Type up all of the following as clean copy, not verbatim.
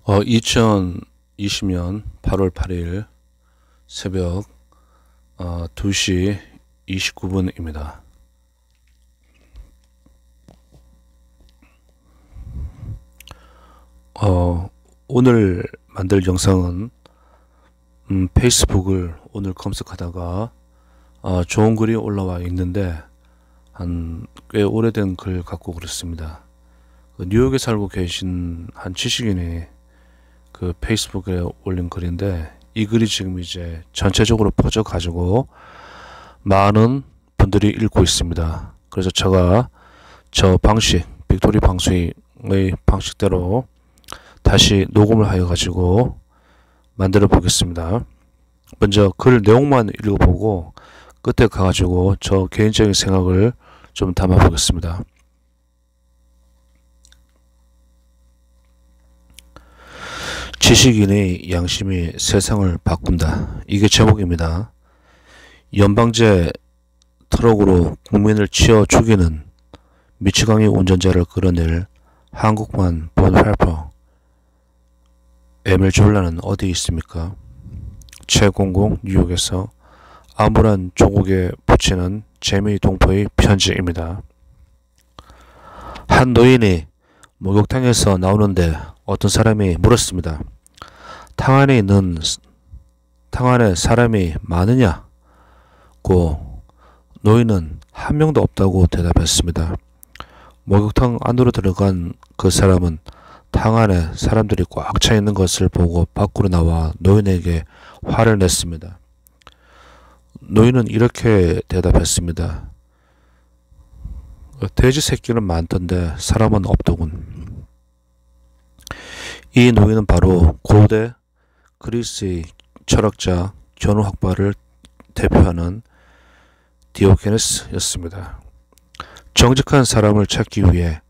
2020년 8월 8일 새벽 2시 29분입니다. 오늘 만들 영상은 페이스북을 오늘 검색하다가 좋은 글이 올라와 있는데 꽤 오래된 글 갖고 그렇습니다. 뉴욕에 살고 계신 한 지식인이 그 페이스북에 올린 글인데, 이 글이 지금 이제 전체적으로 퍼져 가지고 많은 분들이 읽고 있습니다. 그래서 제가 저 방식, 빅토리 방송의 방식대로 다시 녹음을 하여 가지고 만들어 보겠습니다. 먼저 글 내용만 읽어보고 끝에 가가지고 저 개인적인 생각을 좀 담아 보겠습니다. 지식인의 양심이 세상을 바꾼다. 이게 제목입니다. 연방제 트럭으로 국민을 치어 죽이는 미치광이 운전자를 끌어낼 한국판 본 헬퍼 에밀 졸라는 어디 있습니까? 최공공 뉴욕에서 암울한 조국에 붙이는 재미 동포의 편지입니다. 한 노인이 목욕탕에서 나오는데 어떤 사람이 물었습니다. 탕 안에 사람이 많으냐고. 노인은 한 명도 없다고 대답했습니다. 목욕탕 안으로 들어간 그 사람은 탕 안에 사람들이 꽉 차 있는 것을 보고 밖으로 나와 노인에게 화를 냈습니다. 노인은 이렇게 대답했습니다. 돼지 새끼는 많던데 사람은 없더군. 이 노인은 바로 고대 그리스의 철학자 견우학파를 대표하는 디오게네스였습니다. 정직한 사람을 찾기 위해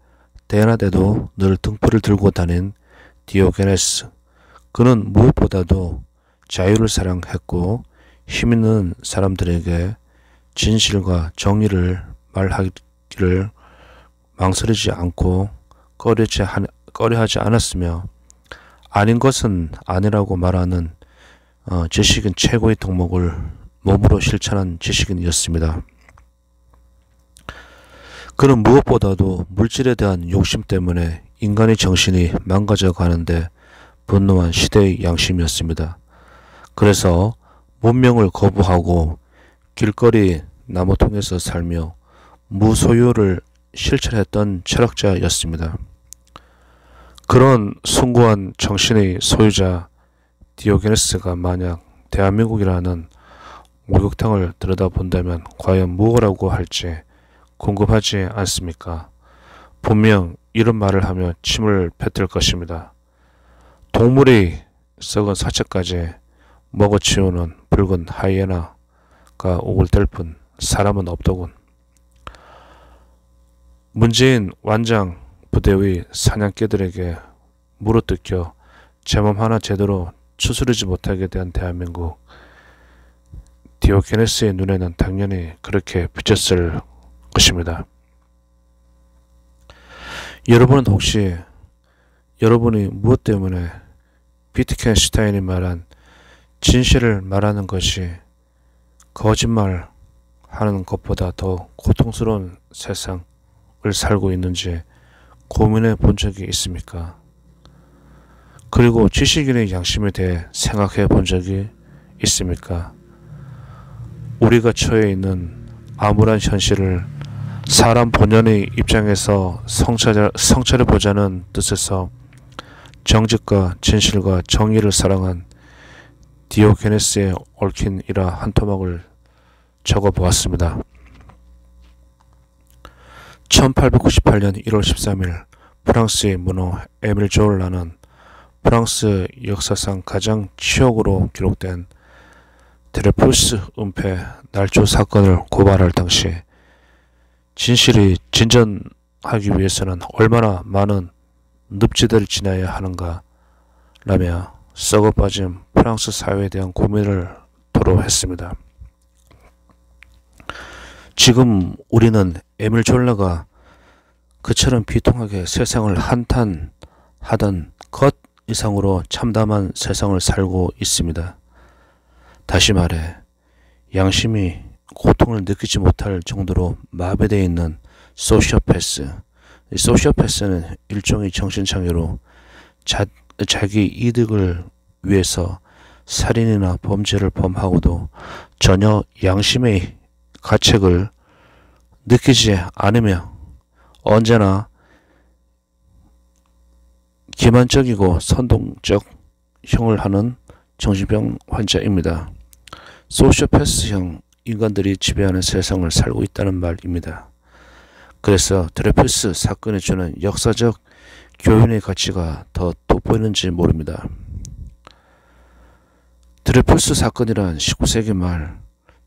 대낮에도 늘 등불을 들고 다닌 디오게네스. 그는 무엇보다도 자유를 사랑했고 힘있는 사람들에게 진실과 정의를 말하기를 망설이지 않고 꺼려하지 않았으며, 아닌 것은 아니라고 말하는 지식인 최고의 덕목을 몸으로 실천한 지식인이었습니다. 그는 무엇보다도 물질에 대한 욕심 때문에 인간의 정신이 망가져 가는데 분노한 시대의 양심이었습니다. 그래서 문명을 거부하고 길거리 나무통에서 살며 무소유를 실천했던 철학자였습니다. 그런 숭고한 정신의 소유자 디오게네스가 만약 대한민국이라는 목욕탕을 들여다본다면 과연 무엇이라고 할지 궁금하지 않습니까? 분명 이런 말을 하며 침을 뱉을 것입니다. 동물의 썩은 사체까지 먹어치우는 붉은 하이에나가 오글댈 뿐 사람은 없더군. 문재인 완장 부대의 사냥개들에게 물어뜯겨 제 몸 하나 제대로 추스르지 못하게 된 대한민국. 디오게네스의 눈에는 당연히 그렇게 비쳤을 것입니다. 여러분은 혹시 여러분이 무엇 때문에 비트겐슈타인이 말한 진실을 말하는 것이 거짓말 하는 것보다 더 고통스러운 세상을 살고 있는지 고민해 본 적이 있습니까? 그리고 지식인의 양심에 대해 생각해 본 적이 있습니까? 우리가 처해 있는 암울한 현실을 사람 본연의 입장에서 성찰해 보자는 뜻에서 정직과 진실과 정의를 사랑한 디오게네스의 얽힌 일화 한 토막을 적어 보았습니다. 1898년 1월 13일 프랑스의 문호 에밀 졸라는 프랑스 역사상 가장 치욕으로 기록된 드레푸스 은폐 날조 사건을 고발할 당시 진실이 진전하기 위해서는 얼마나 많은 늪지대를 지나야 하는가 라며 썩어빠진 프랑스 사회에 대한 고민을 토로했습니다. 지금 우리는 에밀 졸라가 그처럼 비통하게 세상을 한탄하던 것 이상으로 참담한 세상을 살고 있습니다. 다시 말해 양심이 고통을 느끼지 못할 정도로 마비되어 있는 소시오패스. 이 소시오패스는 일종의 정신장애로 자기 이득을 위해서 살인이나 범죄를 범하고도 전혀 양심의 가책을 느끼지 않으며 언제나 기만적이고 선동적 형을 하는 정신병 환자입니다. 소시오패스형 인간들이 지배하는 세상을 살고 있다는 말입니다. 그래서 드레푸스 사건이 주는 역사적 교훈의 가치가 더 돋보이는지 모릅니다. 드레푸스 사건이란 19세기 말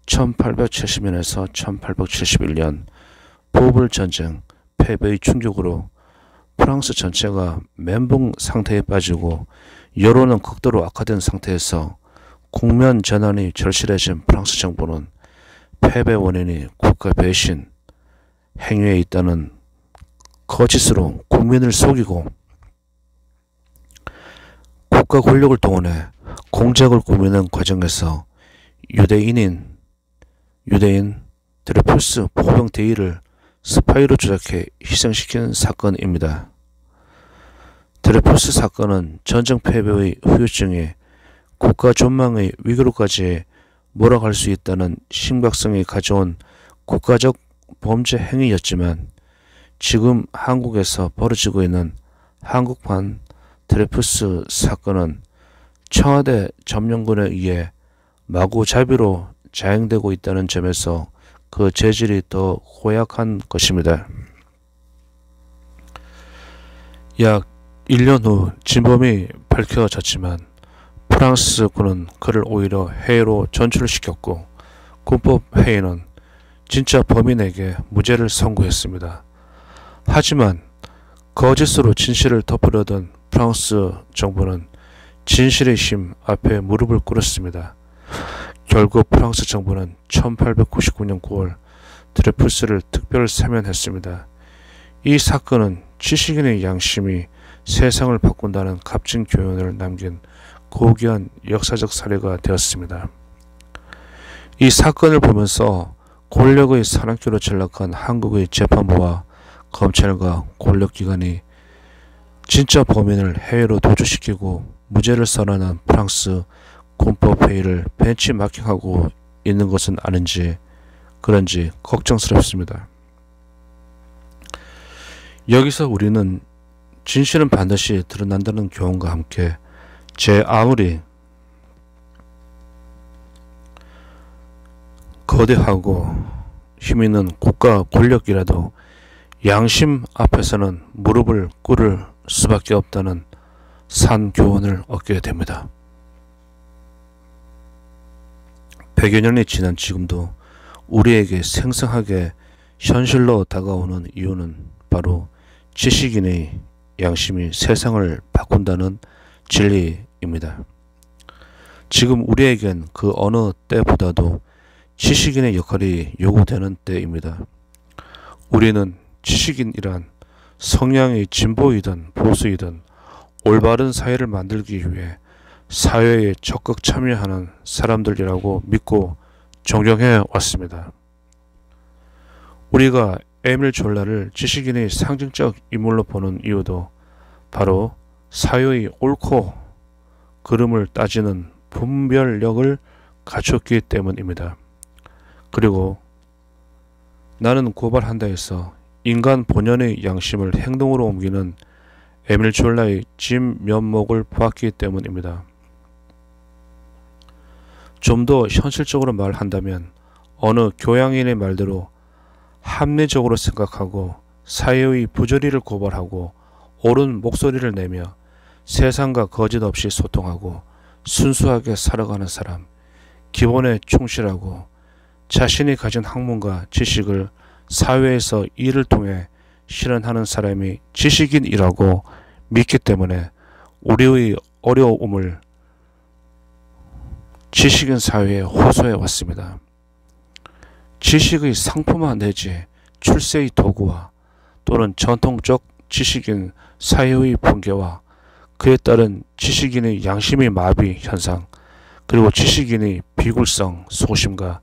1870년에서 1871년 보불 전쟁 패배의 충격으로 프랑스 전체가 멘붕 상태에 빠지고 여론은 극도로 악화된 상태에서 국면 전환이 절실해진 프랑스 정부는 패배 원인이 국가 배신 행위에 있다는 거짓으로 국민을 속이고 국가 권력을 동원해 공작을 꾸미는 과정에서 유대인 드레푸스 포병 대위를 스파이로 조작해 희생시킨 사건입니다. 드레푸스 사건은 전쟁 패배의 후유증에 국가 전망의 위기로까지 몰아갈 수 있다는 심각성이 가져온 국가적 범죄 행위였지만 지금 한국에서 벌어지고 있는 한국판 드레푸스 사건은 청와대 점령군에 의해 마구잡이로 자행되고 있다는 점에서 그 재질이 더 고약한 것입니다. 약 1년 후 진범이 밝혀졌지만 프랑스군은 그를 오히려 해외로 전출시켰고 군법회의는 진짜 범인에게 무죄를 선고했습니다. 하지만 거짓으로 진실을 덮으려던 프랑스 정부는 진실의 심 앞에 무릎을 꿇었습니다. 결국 프랑스 정부는 1899년 9월 드레푸스를 특별 사면했습니다. 이 사건은 지식인의 양심이 세상을 바꾼다는 값진 교훈을 남긴 고귀한 역사적 사례가 되었습니다. 이 사건을 보면서 권력의 산악기로 전락한 한국의 재판부와 검찰과 권력기관이 진짜 범인을 해외로 도주시키고 무죄를 선언한 프랑스 군법회의를 벤치마킹하고 있는 것은 아닌지 그런지 걱정스럽습니다. 여기서 우리는 진실은 반드시 드러난다는 교훈과 함께 제 아무리 거대하고 힘있는 국가 권력이라도 양심 앞에서는 무릎을 꿇을 수밖에 없다는 산 교훈을 얻게 됩니다. 100여 년이 지난 지금도 우리에게 생생하게 현실로 다가오는 이유는 바로 지식인의 양심이 세상을 바꾼다는 진리입니다. 지금 우리에겐 그 어느 때보다도 지식인의 역할이 요구되는 때입니다. 우리는 지식인이란 성향이 진보이든 보수이든 올바른 사회를 만들기 위해 사회에 적극 참여하는 사람들이라고 믿고 존경해 왔습니다. 우리가 에밀 졸라를 지식인의 상징적 인물로 보는 이유도 바로 사회의 옳고 그름을 따지는 분별력을 갖췄기 때문입니다. 그리고 나는 고발한다 해서 인간 본연의 양심을 행동으로 옮기는 에밀 졸라의 진면목을 보았기 때문입니다. 좀 더 현실적으로 말한다면 어느 교양인의 말대로 합리적으로 생각하고 사회의 부조리를 고발하고 옳은 목소리를 내며 세상과 거짓 없이 소통하고 순수하게 살아가는 사람, 기본에 충실하고 자신이 가진 학문과 지식을 사회에서 일을 통해 실현하는 사람이 지식인이라고 믿기 때문에 우리의 어려움을 지식인 사회에 호소해 왔습니다. 지식의 상품화 내지 출세의 도구와 또는 전통적 지식인 사회의 붕괴와 그에 따른 지식인의 양심의 마비 현상, 그리고 지식인의 비굴성, 소심과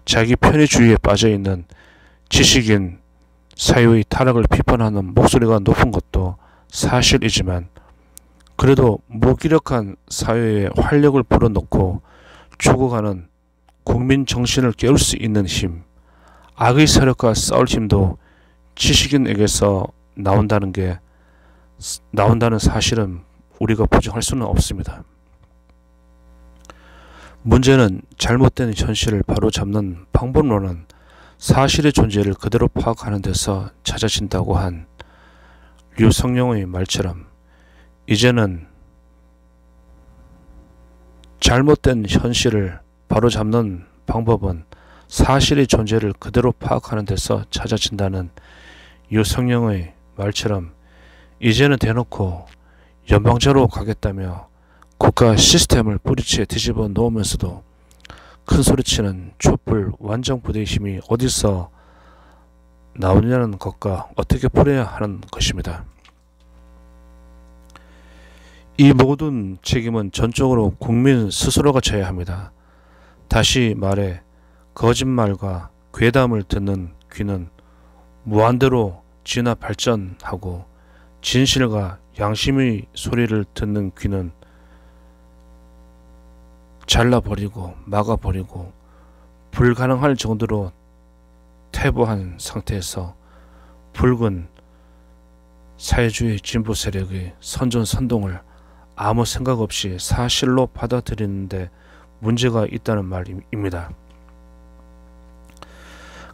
자기 편의주의에 빠져있는 지식인 사회의 타락을 비판하는 목소리가 높은 것도 사실이지만, 그래도 무기력한 사회에 활력을 불어넣고 죽어가는 국민 정신을 깨울 수 있는 힘, 악의 세력과 싸울 힘도 지식인에게서 나온다는 사실은 우리가 부정할 수는 없습니다. 문제는 잘못된 현실을 바로잡는 방법론은 사실의 존재를 그대로 파악하는 데서 찾아진다고 한 류성룡의 말처럼, 이제는 잘못된 현실을 바로잡는 방법은 사실의 존재를 그대로 파악하는 데서 찾아진다는 류성룡의 말처럼, 이제는 대놓고 연방제로 가겠다며 국가 시스템을 뿌리째 뒤집어 놓으면서도 큰소리치는 촛불 완장부대의 힘이 어디서 나오느냐는 것과 어떻게 풀어야 하는 것입니다. 이 모든 책임은 전적으로 국민 스스로가 져야 합니다. 다시 말해 거짓말과 괴담을 듣는 귀는 무한대로 진화 발전하고, 진실과 양심의 소리를 듣는 귀는 잘라버리고 막아버리고 불가능할 정도로 퇴보한 상태에서 붉은 사회주의 진보 세력의 선전선동을 아무 생각 없이 사실로 받아들이는데 문제가 있다는 말입니다.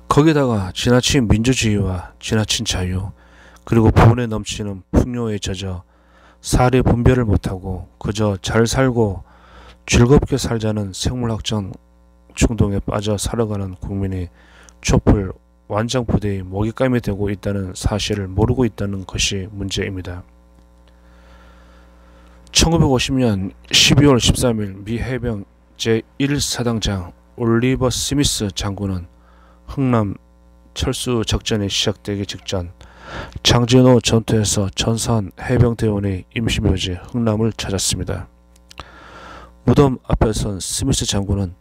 거기다가 지나친 민주주의와 지나친 자유, 그리고 분에 넘치는 풍요에 젖어 사례 분별을 못하고 그저 잘 살고 즐겁게 살자는 생물학적 충동에 빠져 살아가는 국민이 촛불 완장부대의 먹잇감이 되고 있다는 사실을 모르고 있다는 것이 문제입니다. 1950년 12월 13일 미 해병 제1사단장 올리버 스미스 장군은 흥남 철수 작전이 시작되기 직전 장진호 전투에서 전사한 해병대원의 임시묘지 흥남을 찾았습니다. 무덤 앞에 선 스미스 장군은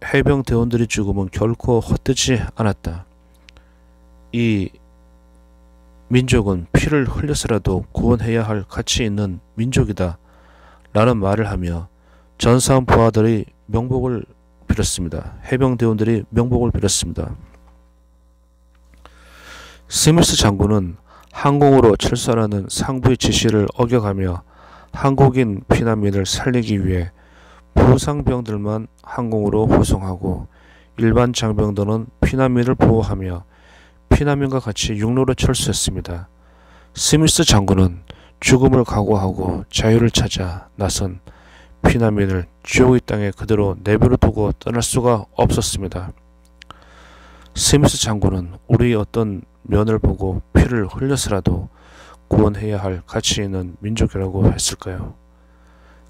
해병대원들의 죽음은 결코 헛되지 않았다. 이 민족은 피를 흘려서라도 구원해야 할 가치 있는 민족이다 라는 말을 하며 전사한 부하들의 명복을 빌었습니다. 해병대원들이 명복을 빌었습니다. 스미스 장군은 항공으로 철수하라는 상부의 지시를 어겨가며 한국인 피난민을 살리기 위해 부상병들만 항공으로護送하고 일반 장병들은 피난민을 보호하며 피난민과 같이 육로로 철수했습니다. 스미스 장군은 죽음을 각오하고 자유를 찾아 나선 피난민을 지옥의 땅에 그대로 내버려 두고 떠날 수가 없었습니다. 스미스 장군은 우리의 어떤 면을 보고 피를 흘려서라도 구원해야 할 가치 있는 민족이라고 했을까요?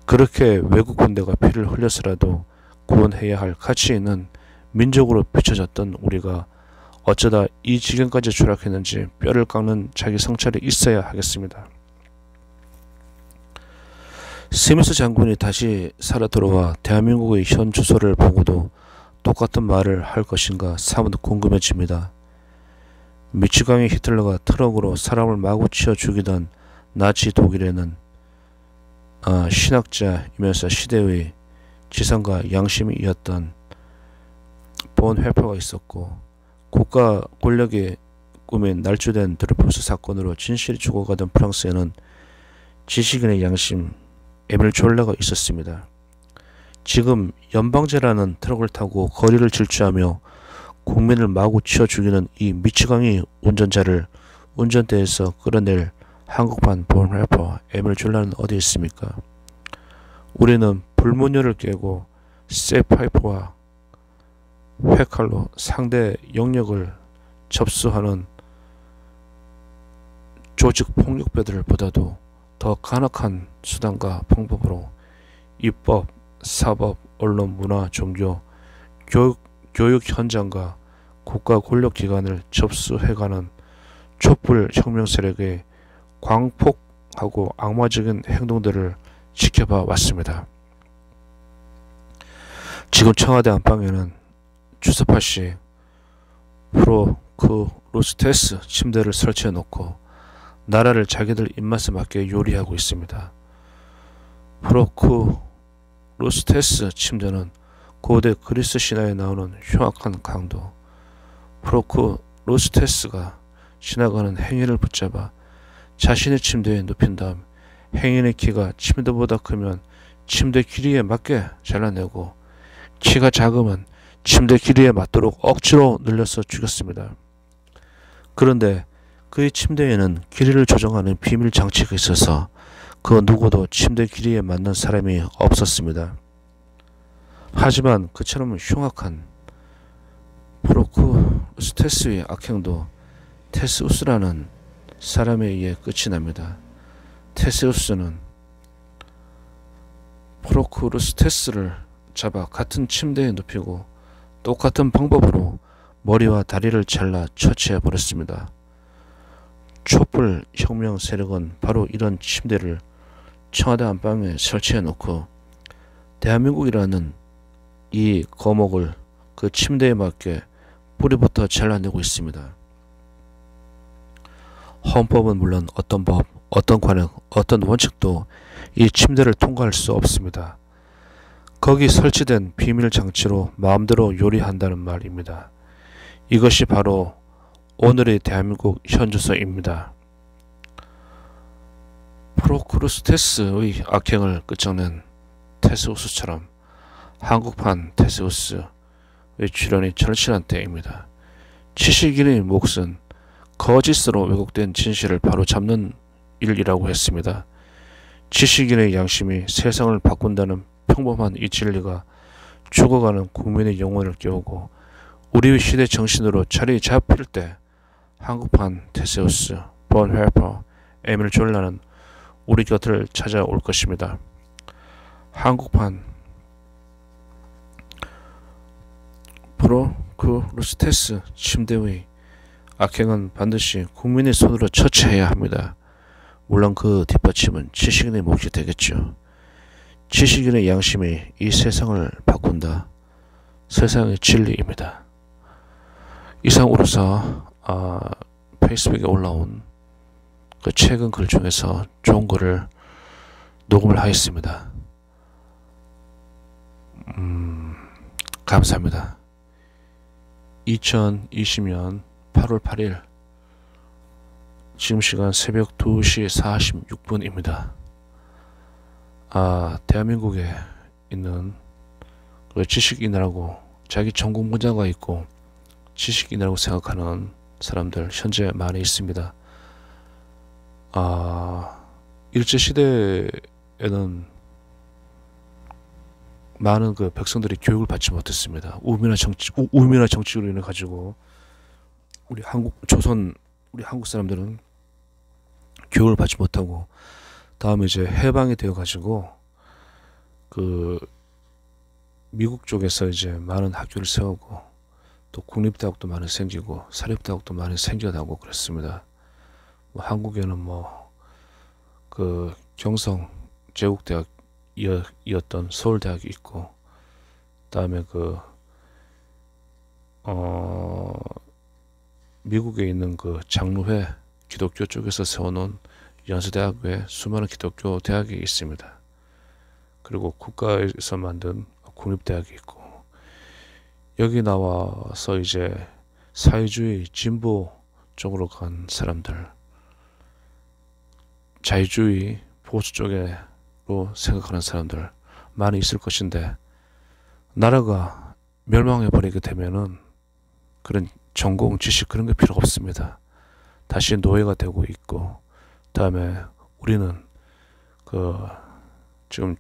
그렇게 외국 군대가 피를 흘려서라도 구원해야 할 가치 있는 민족으로 비춰졌던 우리가 어쩌다 이 지경까지 추락했는지 뼈를 깎는 자기 성찰이 있어야 하겠습니다. 스미스 장군이 다시 살아 들어와 대한민국의 현 주소를 보고도 똑같은 말을 할 것인가 사뭇 궁금해집니다. 미치광이 히틀러가 트럭으로 사람을 마구 치어 죽이던 나치 독일에는 신학자이면서 시대의 지성과 양심이 이었던 본회퍼가 있었고, 국가 권력의 꿈에 날조된 드루포스 사건으로 진실이 죽어가던 프랑스에는 지식인의 양심 에밀 졸라가 있었습니다. 지금 연방제라는 트럭을 타고 거리를 질주하며 국민을 마구 치어 죽이는 이 미치광이 운전자를 운전대에서 끌어낼 한국판 본래퍼 에밀 졸라는 어디 있습니까? 우리는 불문율을 깨고 쇠파이프와 회칼로 상대 영역을 접수하는 조직 폭력배들보다도 더 간악한 수단과 방법으로 입법, 사법, 언론, 문화, 종교, 교육 현장과 국가 권력기관을 접수해가는 촛불 혁명 세력의 광폭 하고 악마적인 행동들을 지켜봐 왔습니다. 지금 청와대 안방에는 주사파식 프로크루스테스 침대를 설치해 놓고 나라를 자기들 입맛에 맞게 요리하고 있습니다. 프로크루스테스 침대는 고대 그리스 신화에 나오는 흉악한 강도 프로크루스테스가 지나가는 행인을 붙잡아 자신의 침대에 눕힌 다음 행인의 키가 침대보다 크면 침대 길이에 맞게 잘라내고 키가 작으면 침대 길이에 맞도록 억지로 늘려서 죽였습니다. 그런데 그의 침대에는 길이를 조정하는 비밀 장치가 있어서 그 누구도 침대 길이에 맞는 사람이 없었습니다. 하지만 그처럼 흉악한 프로크루스테스의 악행도 테세우스라는 사람에 의해 끝이 납니다. 테세우스는 프로크루스테스를 잡아 같은 침대에 눕히고 똑같은 방법으로 머리와 다리를 잘라 처치해 버렸습니다. 촛불 혁명 세력은 바로 이런 침대를 청와대 안방에 설치해 놓고 대한민국이라는 이 거목을 그 침대에 맞게 뿌리부터 잘라내고 있습니다. 헌법은 물론 어떤 법, 어떤 관행, 어떤 원칙도 이 침대를 통과할 수 없습니다. 거기 설치된 비밀 장치로 마음대로 요리한다는 말입니다. 이것이 바로 오늘의 대한민국 현주소입니다. 프로크루스테스의 악행을 끝장낸 테세우스처럼 한국판 테세우스의 출현이 절실한 때입니다. 지식인의 몫은 거짓으로 왜곡된 진실을 바로잡는 일이라고 했습니다. 지식인의 양심이 세상을 바꾼다는 평범한 이 진리가 죽어가는 국민의 영혼을 깨우고 우리의 시대 정신으로 자리 잡힐 때 한국판 테세우스, 본헤퍼, 에밀 졸라는 우리 곁을 찾아올 것입니다. 한국판 프로크루스테스 침대의 악행은 반드시 국민의 손으로 처치해야 합니다. 물론 그 뒷받침은 지식인의 몫이 되겠죠. 지식인의 양심이 이 세상을 바꾼다. 세상의 진리입니다. 이상으로서 페이스북에 올라온 그 최근 글 중에서 좋은 글을 녹음을 하였습니다. 감사합니다. 2020년 8월 8일 지금 시간 새벽 2시 46분입니다. 대한민국에 있는 그 지식인이라고 자기 전공 분야가 있고 지식인이라고 생각하는 사람들 현재 많이 있습니다. 일제시대에는 많은 그 백성들이 교육을 받지 못했습니다. 우미나 정치로 인해 가지고 우리 한국 사람들은 교육을 받지 못하고 다음에 이제 해방이 되어 가지고 그 미국 쪽에서 이제 많은 학교를 세우고 또 국립대학도 많이 생기고 사립대학도 많이 생겨나고 그랬습니다. 한국에는 그 경성 제국대학이었던 서울대학이 있고 그다음에 미국에 있는 그 장로회 기독교 쪽에서 세워놓은 연세대학에 수많은 기독교 대학이 있습니다. 그리고 국가에서 만든 국립대학이 있고 여기 나와서 이제 사회주의 진보 쪽으로 간 사람들 자유주의 보수 쪽으로 생각하는 사람들 많이 있을 것인데 나라가 멸망해 버리게 되면은 그런 전공 지식 그런 게 필요 없습니다. 다시 노예가 되고 있고 그다음에 우리는 지금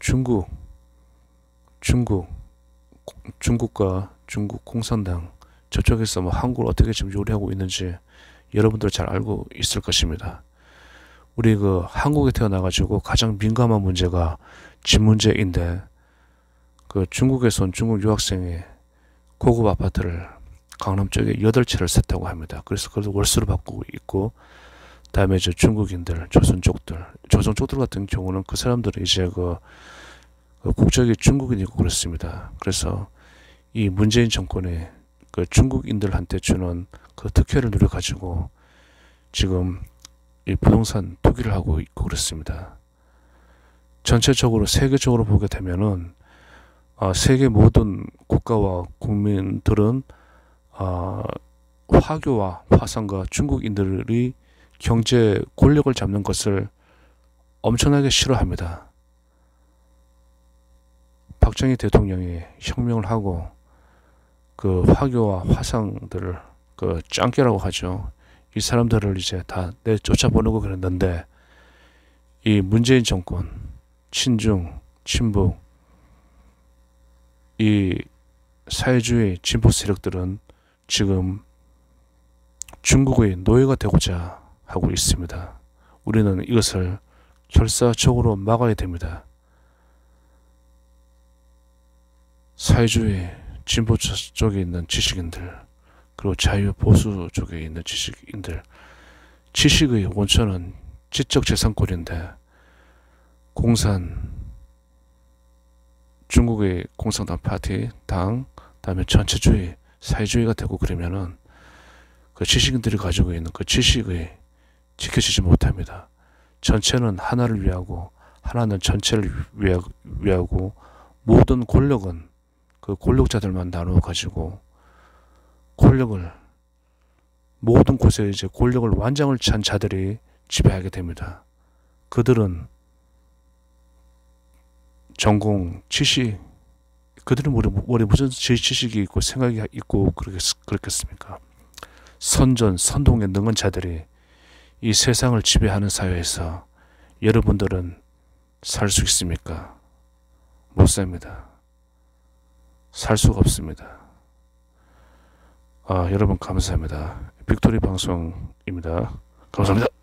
중국과 중국 공산당 저쪽에서 한국을 어떻게 지금 요리하고 있는지 여러분들 잘 알고 있을 것입니다. 우리 한국에 태어나가지고 가장 민감한 문제가 집 문제인데 중국에서 온 중국 유학생이 고급 아파트를 강남 쪽에 8채를 샀다고 합니다. 그래서 그걸 월세로 바꾸고 있고 다음에 이제 중국인들, 조선족들 같은 경우는 그 사람들은 이제 그 국적이 중국인이고 그렇습니다. 그래서 이 문재인 정권이 그 중국인들한테 주는 그 특혜를 누려가지고 지금 이 부동산 투기를 하고 있고 그렇습니다. 전체적으로 세계적으로 보게 되면은 세계 모든 국가와 국민들은 화교와 화성과 중국인들이 경제 권력을 잡는 것을 엄청나게 싫어합니다. 박정희 대통령이 혁명을 하고 그 화교와 화상들을 그 짱깨라고 하죠. 이 사람들을 이제 다 내쫓아 보내고 그랬는데 이 문재인 정권 친중 친북 이 사회주의 진보 세력들은 지금 중국의 노예가 되고자 하고 있습니다. 우리는 이것을 결사적으로 막아야 됩니다. 사회주의 진보 쪽에 있는 지식인들 그리고 자유보수 쪽에 있는 지식인들, 지식의 원천은 지적재산권인데 중국의 공산당 파티 당 다음에 전체주의 사회주의가 되고 그러면은 그 지식인들이 가지고 있는 그 지식의 지켜지지 못합니다. 전체는 하나를 위하고 하나는 전체를 위하고 모든 권력은 그 권력자들만 나누어 가지고 권력을 모든 곳에 이제 권력을 완장을 찬 자들이 지배하게 됩니다. 그들은 전공 지식 그들은 머리 무슨 지식이 있고 생각이 있고 그렇겠습니까? 선동에 능한 자들이 이 세상을 지배하는 사회에서 여러분들은 살 수 있습니까? 못 삽니다. 살 수가 없습니다. 여러분 감사합니다. 빅토리 방송입니다. 감사합니다.